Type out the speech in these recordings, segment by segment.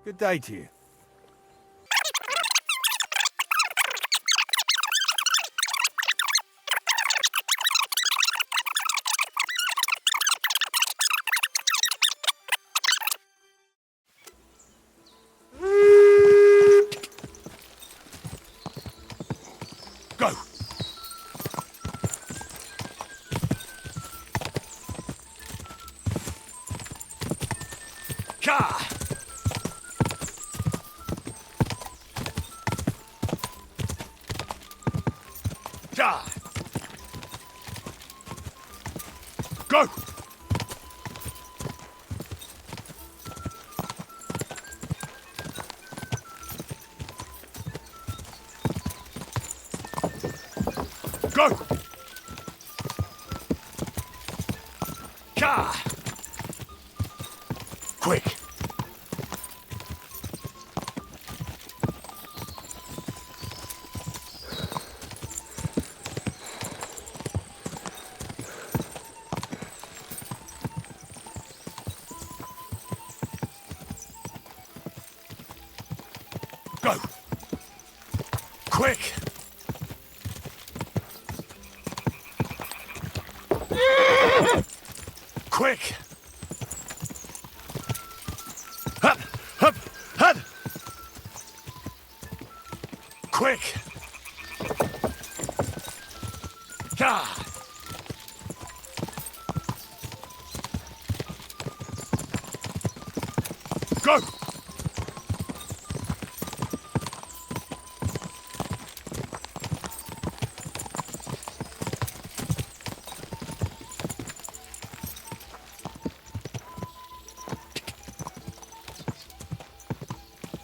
Good day to you. Go! Ka! Ja! Go! Go! Ka! Quick! Go! Quick! Quick! Up! Up! Up! Quick! Ka! Go!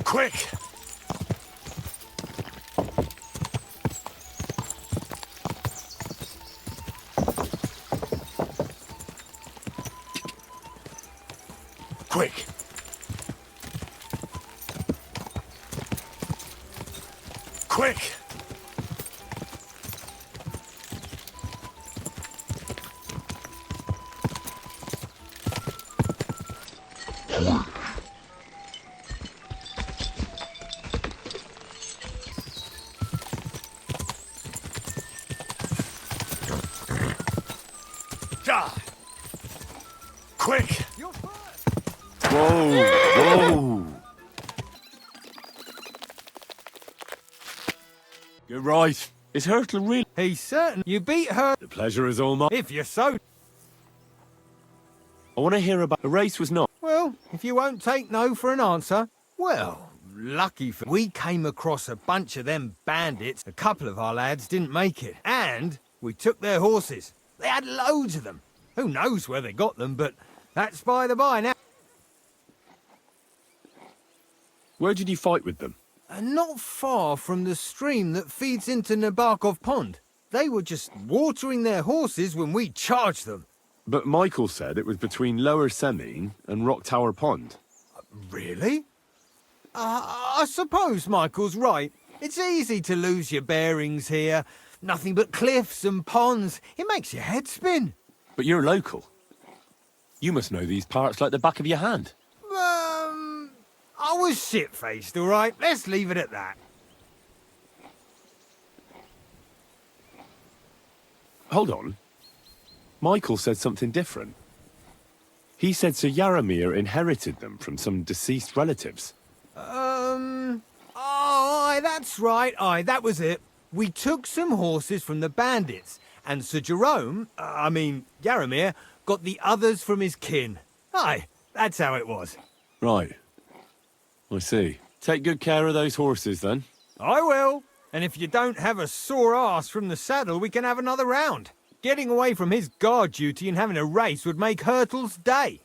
Quick! Quick! Quick! Ja! Quick! Whoa! Whoa! You're right. Is Hertel real? He's certain you beat her The pleasure is all mine. if you're so... I want to hear about the race was not. Well, if you won't take no for an answer, well, lucky for... We came across a bunch of them bandits. A couple of our lads didn't make it. And we took their horses. They had loads of them. Who knows where they got them, but that's by the by now. Where did you fight with them? Not far from the stream that feeds into Nebakov Pond. They were just watering their horses when we charged them. But Michael said it was between Lower Semine and Rock Tower Pond. Really? I suppose Michael's right. It's easy to lose your bearings here. Nothing but cliffs and ponds. It makes your head spin. But you're local. You must know these parts like the back of your hand. I was shit-faced, all right? Let's leave it at that. Hold on. Michael said something different. He said Sir Yaramir inherited them from some deceased relatives. Oh, aye, that's right. Aye, that was it. We took some horses from the bandits, and Sir Jerome, Yaramir, got the others from his kin. Aye, that's how it was. Right. I see. Take good care of those horses, then. I will. And if you don't have a sore ass from the saddle, we can have another round. Getting away from his guard duty and having a race would make Hertel's day.